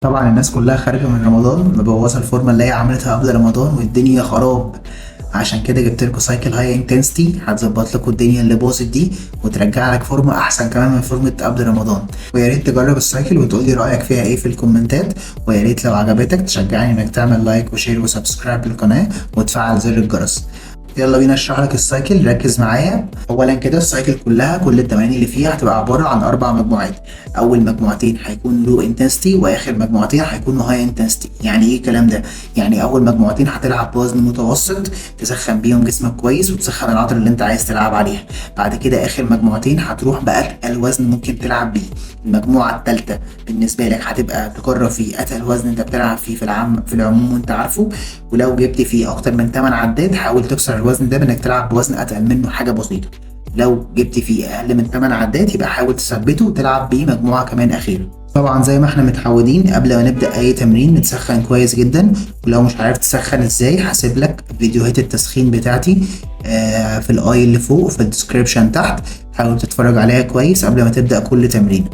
طبعا الناس كلها خارجة من رمضان مبوظة الفورمة اللي هي عملتها قبل رمضان والدنيا خراب. عشان كده جبت لكم سايكل هاي انتنسيتي هتظبط لكم الدنيا اللي باظت دي وترجع لك فورمة احسن كمان من فورمة قبل رمضان. ويا ريت تجرب السايكل وتقول لي رأيك فيها ايه في الكومنتات، ويا ريت لو عجبتك تشجعني انك تعمل لايك وشير وسبسكرايب للقناة وتفعل زر الجرس. يلا بينا اشرح لك السايكل، ركز معايا. اولا كده السايكل كلها كل التمارين اللي فيها هتبقى عباره عن 4 مجموعات. اول مجموعتين هيكونوا لو انتنسيتي واخر مجموعتين هيكونوا هاي انتنسيتي. يعني ايه الكلام ده؟ يعني اول مجموعتين هتلعب بوزن متوسط تسخن بيهم جسمك كويس وتسخن العضله اللي انت عايز تلعب عليها. بعد كده اخر مجموعتين هتروح باتقل وزن ممكن تلعب بيه. المجموعه الثالثه بالنسبه لك هتبقى تجرب فيه اتقل وزن انت بتلعب فيه في العموم وانت عارفه. ولو جبت فيه اكتر من 8 عدات حاول تكسر الوزن ده بانك تلعب بوزن اتقل منه حاجه بسيطه. لو جبت فيه اقل من 8 عدات يبقى حاول تثبته وتلعب بيه مجموعه كمان اخيره. طبعا زي ما احنا متعودين قبل ما نبدا اي تمرين نتسخن كويس جدا، ولو مش عارف تسخن ازاي هسيب لك فيديوهات التسخين بتاعتي في الاي اللي فوق في الديسكريبشن تحت. حاول تتفرج عليها كويس قبل ما تبدا كل تمرين.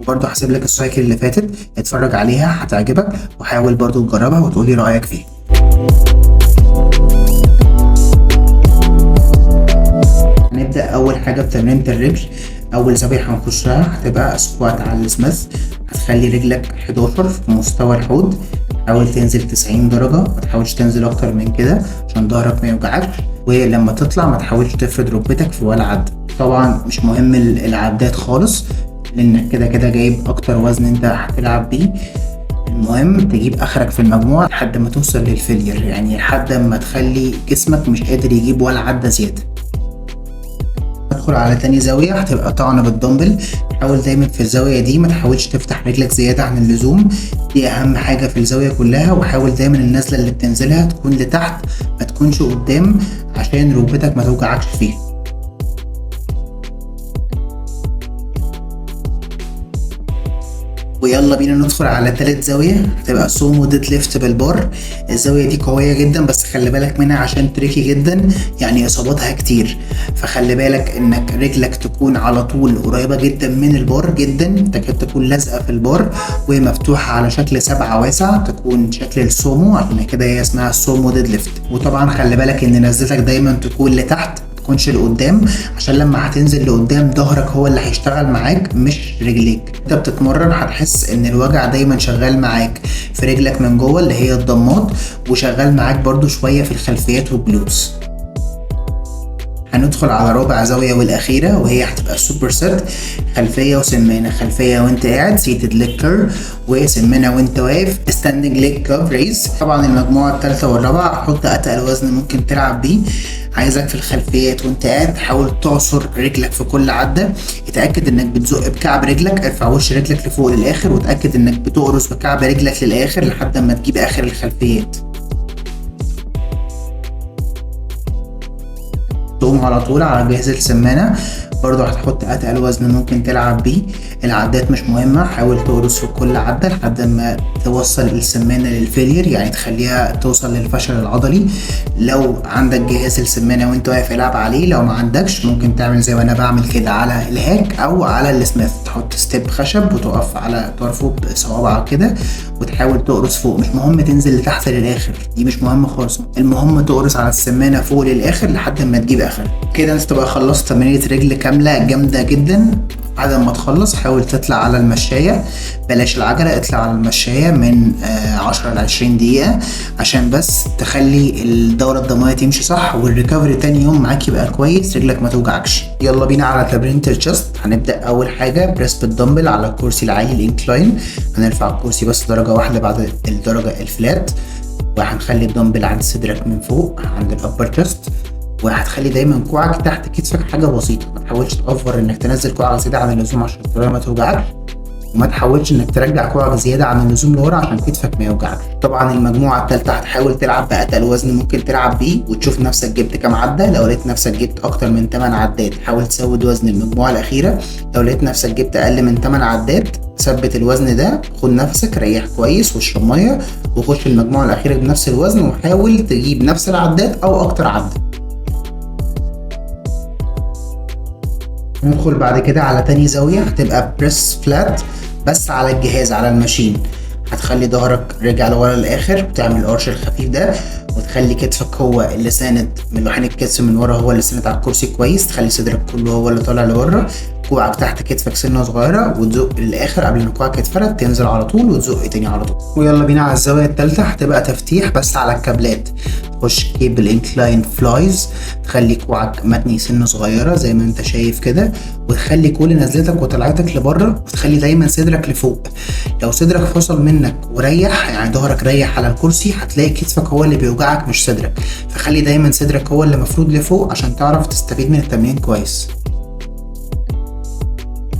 وبرضه هسيب لك السايكل اللي فاتت اتفرج عليها هتعجبك، وحاول برضه تجربها وتقولي رايك فيها. هنبدأ أول حاجة بتمرينة الرجل. أول زاوية هنخشها هتبقى سكوات على السميث. هتخلي رجلك 11 في مستوى الحوض. حاول تنزل 90 درجة، متحاولش تنزل أكتر من كده عشان ظهرك ما يوجعكش. ولما تطلع ما تحاولش تفرد ركبتك في ولا عد. طبعا مش مهم العدات خالص لأنك كده كده جايب أكتر وزن أنت هتلعب بيه. المهم تجيب اخرك في المجموعه لحد ما توصل للفيلير، يعني لحد ما تخلي جسمك مش قادر يجيب ولا عده زياده. ادخل على تاني زاويه هتبقى طعنه بالدمبل. حاول دايما في الزاويه دي ما تحاولش تفتح رجلك زياده عن اللزوم، دي اهم حاجه في الزاويه كلها. وحاول دايما النزله اللي بتنزلها تكون لتحت ما تكونش قدام عشان ركبتك ما توجعكش فيها. ويلا بينا ندخل على تالت زاوية هتبقى سومو ديد ليفت بالبار. الزاوية دي قوية جدا بس خلي بالك منها عشان تريكي جدا، يعني اصاباتها كتير. فخلي بالك انك رجلك تكون على طول قريبة جدا من البار جدا، تكاد تكون لازقة في البار ومفتوحة على شكل 7 واسع، تكون شكل السومو عشان كده هي اسمها سومو ديد ليفت. وطبعا خلي بالك ان نزلتك دايما تكون لتحت تكونش لقدام، عشان لما هتنزل لقدام ظهرك هو اللي هيشتغل معاك مش رجليك. انت بتتمرن هتحس ان الوجع دايما شغال معاك في رجلك من جوه اللي هي الضمات، وشغال معاك برضو شوية في الخلفيات والجلوتس. هندخل على رابع زاوية والأخيرة وهي هتبقى السوبر سيت. خلفية وسمانة، خلفية وانت قاعد سيتد ليج كيرف، وسمانة وانت واقف ستاندنج ليج كيرف ريز. طبعا المجموعة الثالثة والرابعة حط أتقل وزن ممكن تلعب بيه. عايزك في الخلفيات وانت قاعد حاول تعصر رجلك في كل عدة. اتأكد انك بتزق بكعب رجلك، ارفع وش رجلك لفوق للآخر، وتأكد انك بتقرص بكعب رجلك للآخر لحد ما تجيب آخر الخلفيات. تقوم على طول على جهاز السمانة، برضو هتحط اتقل وزن ممكن تلعب بيه. العدات مش مهمة، حاول تقرص في كل عدة لحد ما توصل السمانة للفيلير، يعني تخليها توصل للفشل العضلي. لو عندك جهاز السمانة وانت واقف العب عليه، لو ما عندكش ممكن تعمل زي ما انا بعمل كده على الهاك او على السميث، تحط ستيب خشب وتقف على طرفه بصوابعك كده وتحاول تقرص فوق. مش مهم تنزل لتحت للاخر، دي مش مهم خالص، المهم تقرص على السمانة فوق للاخر لحد ما تجيب اخر كده. انت تبقى خلصت تمرينة رجل كاملة جامدة جدا. بعد ما تخلص حاول تطلع على المشاية، بلاش العجلة، اطلع على المشاية من 10 ل 20 دقيقة عشان بس تخلي الدورة الدموية تمشي صح، والريكفري تاني يوم معاك يبقى كويس، رجلك ما توجعكش. يلا بينا على تمرينة الشست. هنبدأ أول حاجة بريس بالدمبل على الكرسي العالي الانكلاين. هنرفع الكرسي بس درجة واحدة بعد الدرجة الفلات، وهنخلي الدمبل عند صدرك من فوق عند الأبر تشست، وهتخلي دايما كوعك تحت كتفك حاجه بسيطه. ما تحاولش تأفور انك تنزل كوعك زياده عن اللزوم عشان الطريقه ما توجعكش، وما تحاولش انك ترجع كوعك زياده عن اللزوم لورا عشان كتفك ما يوجعكش. طبعا المجموعه الثالثه هتحاول تلعب بأتقل وزن ممكن تلعب بيه وتشوف نفسك جبت كام عده. لو لقيت نفسك جبت اكتر من 8 عدات حاول تزود وزن المجموعه الاخيره. لو لقيت نفسك جبت اقل من 8 عدات ثبت الوزن ده، خد نفسك، ريح كويس واشرب ميه، وخش المجموعه الاخيره بنفس الوزن وحاول تجيب نفس العدات او اكتر عده. ندخل بعد كده على تاني زاوية هتبقى بريس فلات بس على الجهاز على الماشين. هتخلي ظهرك رجع لورا للاخر وتعمل الارش الخفيف ده، وتخلي كتفك هو اللي ساند من لوحين الكتف من ورا، هو اللي ساند على الكرسي كويس، تخلي صدرك كله هو اللي طالع لبره، كوعك تحت كتفك سنه صغيره وتزق للاخر قبل ما كوعك يتفرد، تنزل على طول وتزق تاني على طول. ويلا بينا على الزاويه الثالثه، هتبقى تفتيح بس على الكابلات. تخش كيبل انكلاين فلايز، تخلي كوعك متني سنه صغيره زي ما انت شايف كده، وتخلي كل نزلتك وطلعتك لبره، وتخلي دايما صدرك لفوق. لو صدرك فصل منك وريح، يعني ظهرك ريح على الكرسي، هتلاقي كتفك هو اللي بيوجعك مش صدرك، فخلي دايما صدرك هو اللي مفروض لفوق عشان تعرف تستفيد من التمرين كويس.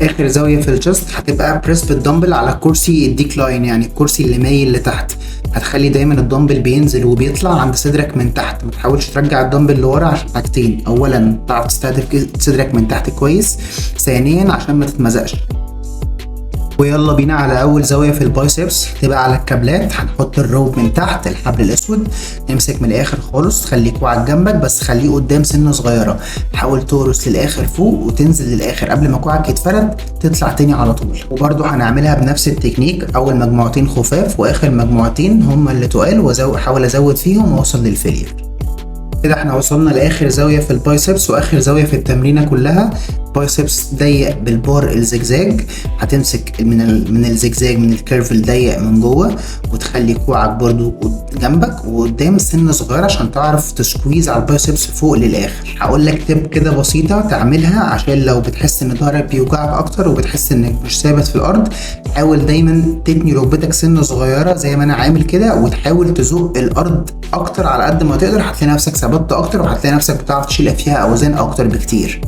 اخر زاويه في الجست هتبقى بريس بالدمبل على كرسي الديكلاين، يعني الكرسي اللي مايل لتحت. هتخلي دايما الدمبل بينزل وبيطلع عند صدرك من تحت، ما تحاولش ترجع الدمبل لورا عشان حاجتين: اولا تعرف تستهدف صدرك من تحت كويس، ثانيا عشان ما تتمزقش. ويلا بينا على اول زاويه في البايسبس، تبقى على الكابلات. هنحط الروب من تحت الحبل الاسود، نمسك من الاخر خالص، خلي كوعك جنبك بس خليه قدام سنه صغيره، حاول تورس للاخر فوق وتنزل للاخر قبل ما كوعك يتفرد، تطلع تاني على طول. وبرده هنعملها بنفس التكنيك، اول مجموعتين خفاف واخر مجموعتين هما اللي تقال، واحاول ازود فيهم واوصل للفيلير. كده احنا وصلنا لاخر زاويه في البايسبس واخر زاويه في التمرينه كلها. بايسبس ضيق بالبار الزجزاج، هتمسك من الزجزاج من الكيرف الضيق من جوه، وتخلي كوعك برضو جنبك وقدام سنه صغيره عشان تعرف تسكويز على البايسبس فوق للاخر. هقول لك تip كده بسيطه تعملها عشان لو بتحس ان ظهرك بيوجعك اكتر وبتحس انك مش ثابت في الارض، حاول دايما تتني ركبتك سنه صغيره زي ما انا عامل كده، وتحاول تزق الارض اكتر على قد ما تقدر، هتلاقي نفسك ثبت اكتر وهتلاقي نفسك بتعرف تشيل فيها اوزان اكتر بكتير.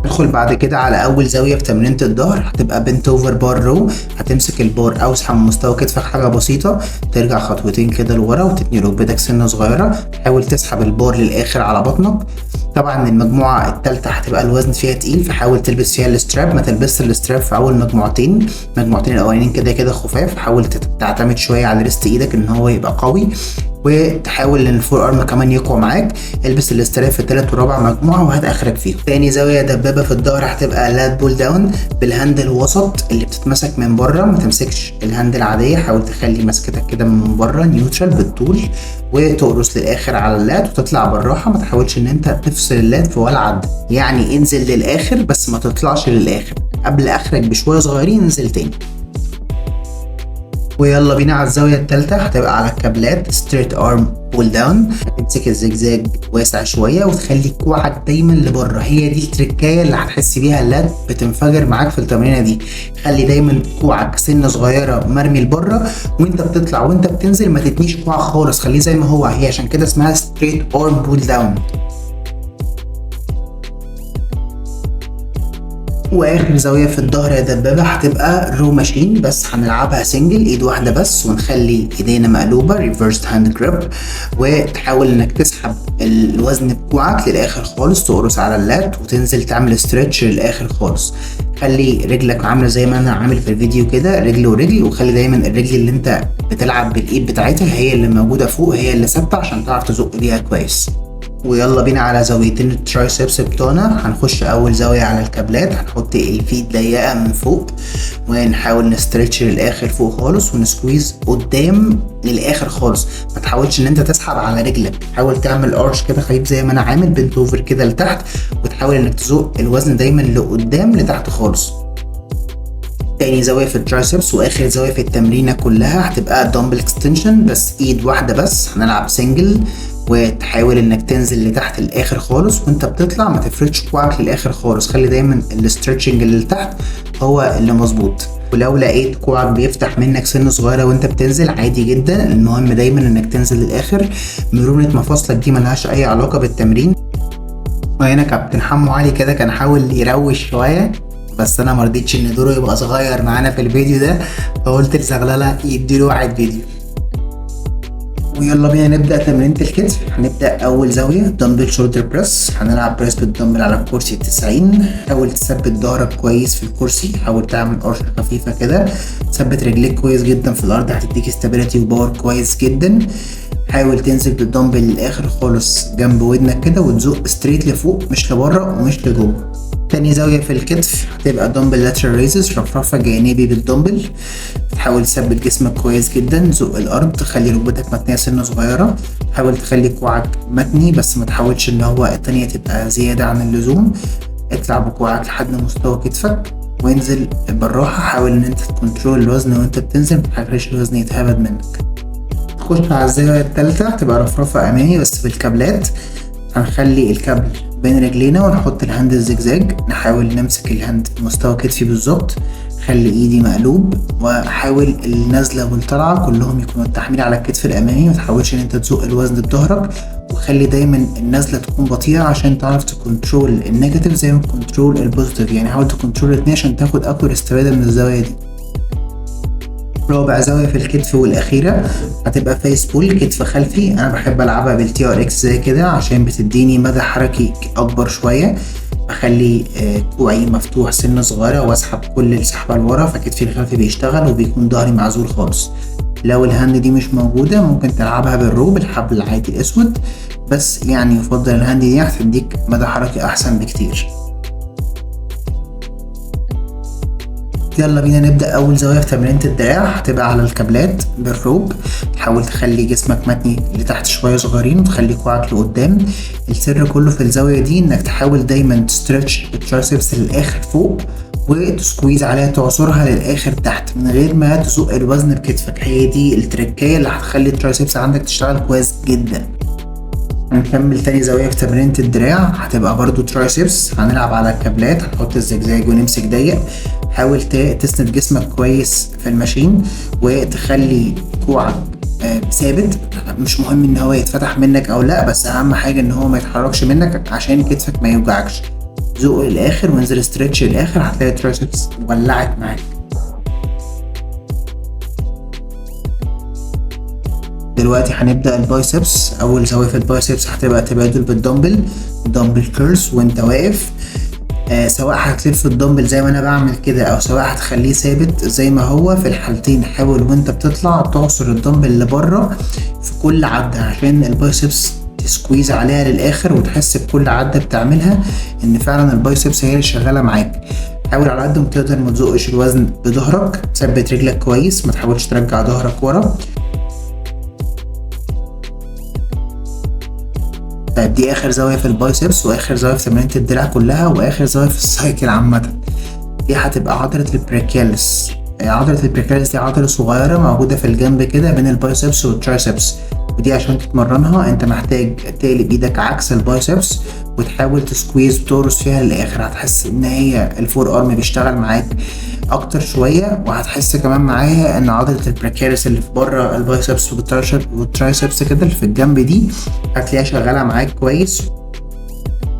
ندخل بعد كده على اول زاويه في تمرينه الظهر، هتبقى بنت اوفر بار رو. هتمسك البار اوسع من مستوى كتفك حاجه بسيطه، ترجع خطوتين كده لورا وتتني ركبتك سنه صغيره، حاول تسحب البار للاخر على بطنك. طبعا المجموعه الثالثه هتبقى الوزن فيها تقيل، فحاول تلبس فيها الستراب، ما تلبسش الستراب في اول مجموعتين الاولانيين كده خفاف، حاول تعتمد شويه على ريست ايدك ان هو يبقى قوي، وتحاول ان الفور ارم كمان يقوى معاك. البس الاستراف في الثالث ورابع مجموعه وهات اخرك فيهم. تاني زاويه دبابه في الظهر هتبقى لات بول داون بالهاندل وسط اللي بتتمسك من بره، ما تمسكش الهاندل عاديه، حاول تخلي مسكتك كده من بره نيوترال بالطول، وتقرص للاخر على اللات وتطلع بالراحه، ما تحاولش ان انت تفصل اللات في ولا عد، يعني انزل للاخر بس ما تطلعش للاخر، قبل اخرك بشويه صغيرين انزل تاني. ويلا بينا على الزاويه الثالثه، هتبقى على الكابلات ستريت ارم بول داون. هتمسك الزجزاج واسع شويه وتخلي كوعك دايما لبره، هي دي التركايه اللي هتحس بيها اللات بتنفجر معاك في التمرينه دي. خلي دايما كوعك سنه صغيره مرمي لبره، وانت بتطلع وانت بتنزل ما تتنيش كوعك خالص، خليه زي ما هو، هي عشان كده اسمها ستريت ارم بول داون. واخر زاويه في الظهر يا دبابه هتبقى رو ماشين، بس هنلعبها سنجل ايد واحده بس، ونخلي ايدينا مقلوبه ريفرس هاند جريب، وتحاول انك تسحب الوزن بكوعك للاخر خالص، تقرص على اللات وتنزل تعمل ستريتش للاخر خالص. خلي رجلك عامله زي ما انا عامل في الفيديو كده، رجل ورجل، وخلي دايما الرجل اللي انت بتلعب بالايد بتاعتها هي اللي موجوده فوق، هي اللي ثابته عشان تعرف تزق بيها كويس. ويلا بينا على زاويتين الترايسبس بتوعنا. هنخش اول زاويه على الكابلات، هنحط الفيت ضيقه من فوق ونحاول نستريتش للاخر فوق خالص، ونسكويز قدام للاخر خالص، ما تحاولش ان انت تسحب على رجلك، حاول تعمل ارش كده خفيف زي ما انا عامل بنت اوفر كده لتحت، وتحاول انك تزق الوزن دايما لقدام لتحت خالص. تاني زاويه في الترايسبس واخر زاويه في التمرينه كلها هتبقى دمبل اكستنشن، بس ايد واحده بس، هنلعب سنجل، وتحاول انك تنزل لتحت الاخر خالص، وانت بتطلع ما تفردش كوعك للاخر خالص، خلي دايما الاسترتشنج اللي لتحت هو اللي مظبوط. ولو لقيت كوعك بيفتح منك سنه صغيره وانت بتنزل عادي جدا، المهم دايما انك تنزل للاخر، مرونه مفاصلك دي ملهاش اي علاقه بالتمرين. وهنا كابتن حمو علي كده كان حاول يروش شويه، بس انا مرضيتش ان دوره يبقى صغير معانا في الفيديو ده، فقلت لزغلله يديله واحد فيديو. ويلا بينا نبدا تمرينة الكتف. هنبدا اول زاويه دمبل شولدر بريس، هنلعب بريس بالدمبل على الكرسي 90. حاول تثبت ظهرك كويس في الكرسي، حاول تعمل قرشه خفيفه كده، ثبت رجليك كويس جدا في الارض، هتديك استابيليتي وباور كويس جدا. حاول تنزل بالدمبل للاخر خالص جنب ودنك كده، وتزق ستريت لفوق مش لبره ومش لجوه. تاني زاوية في الكتف هتبقى دمبل لاترال ريزز، رفرفة جانبي بالدمبل. تحاول تثبت جسمك كويس جدا، زق الارض، تخلي ركبتك متنية سنة صغيرة، حاول تخلي كوعك متني بس ما تحاولش ان هو التانية تبقى زيادة عن اللزوم. اطلع بكوعك لحد مستوى كتفك وانزل بالراحة، حاول ان انت تكنترول الوزن وانت بتنزل، متخليش الوزن يتهبد منك. تخش على الزاوية التالتة هتبقى رفرفة امامي بس بالكابلات. هنخلي الكابل بين رجلينا ونحط الهاند الزجزاج، نحاول نمسك الهاند في مستوى كتفي بالظبط، خلي ايدي مقلوب، وحاول النزلة والطلعة كلهم يكونوا التحميل على الكتف الامامي. متحاولش ان انت تزق الوزن بظهرك، وخلي دايما النزلة تكون بطيئة عشان تعرف تكنترول النيجاتيف زي ما تكنترول البوزيتيف، يعني حاول تكنترول الاتنين عشان تاخد اكبر استفادة من الزاوية دي. رابع زاوية في الكتف والأخيرة هتبقى فيس بول، كتف خلفي. أنا بحب ألعبها بالتي ار اكس زي كده عشان بتديني مدى حركي أكبر شوية. بخلي كوعي مفتوح سنة صغيرة وأسحب كل السحبة لورا، فكتفي الخلفي بيشتغل وبيكون ظهري معزول خالص. لو الهاند دي مش موجودة ممكن تلعبها بالروب، الحبل العادي الأسود، بس يعني يفضل الهاند دي هتديك مدى حركي أحسن بكتير. يلا بينا نبدأ أول زاوية في تمرينة الدراع، هتبقى على الكابلات بالروب. تحاول تخلي جسمك متني لتحت شوية صغيرين وتخلي كوعك لقدام. السر كله في الزاوية دي إنك تحاول دايما تسترتش الترايسبس للآخر فوق وتسكويز عليها، تعصرها للآخر تحت من غير ما تزق الوزن بكتفك. هي دي التركية اللي هتخلي الترايسبس عندك تشتغل كويس جدا. هنكمل تاني زاوية في تمرينة الدراع، هتبقى برضو ترايسبس. هنلعب على الكابلات، هنحط الزجزاج ونمسك ضيق. حاول تسند جسمك كويس في الماشين وتخلي كوعك ثابت. مش مهم ان هو يتفتح منك او لا، بس اهم حاجة ان هو ما يتحركش منك عشان كتفك ما يوجعكش. زق الاخر وانزل استرتش الاخر، هتلاقي الترايسبس ولعت معاك. دلوقتي هنبدأ البايسبس. أول زاوية في البايسبس هتبقى تبادل بالدمبل، دمبل كيرلز وانت واقف. سواء هتلف الدمبل زي ما انا بعمل كده او سواء هتخليه ثابت زي ما هو، في الحالتين حاول وانت بتطلع تعصر الدمبل لبره في كل عدة عشان البايسبس تسكويز عليها للآخر وتحس بكل عدة بتعملها ان فعلا البايسبس هي اللي شغالة معاك. حاول على قد ما تقدر ما تزقش الوزن بظهرك، ثبت رجلك كويس، ما تحاولش ترجع ظهرك ورا. طيب دي اخر زاوية في البايسبس واخر زاوية في تمرينة الدراع كلها واخر زاوية في السايكل عامة. دي هتبقى عضلة البريكيالس. عضلة البريكيالس دي عضلة صغيرة موجودة في الجنب كده بين البايسبس والترايسبس، ودي عشان تتمرنها انت محتاج تقلب ايدك عكس البايسبس وتحاول تسكويز وتورس فيها للاخر. هتحس ان هي الفور ارم بيشتغل معاك اكتر شوية، وهتحس كمان معاها ان عضلة البريكيالس اللي في بره البايسبس والترايسبس كده اللي في الجنب دي هتلاقيها شغالة معاك كويس.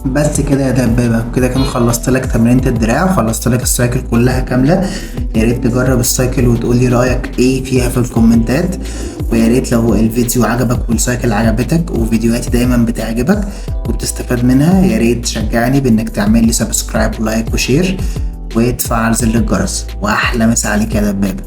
بس كده يا دبابة، كده كمان خلصت لك تمرينة الدراع وخلصت لك السايكل كلها كاملة. يا ريت تجرب السايكل وتقولي رأيك ايه فيها في الكومنتات، ويا ريت لو الفيديو عجبك والسايكل عجبتك وفيديوهاتي دايما بتعجبك وبتستفاد منها، يا ريت تشجعني بانك تعمل لي سبسكرايب ولايك وشير وتفعل زر الجرس. واحلى مسا عليك يا دبابة.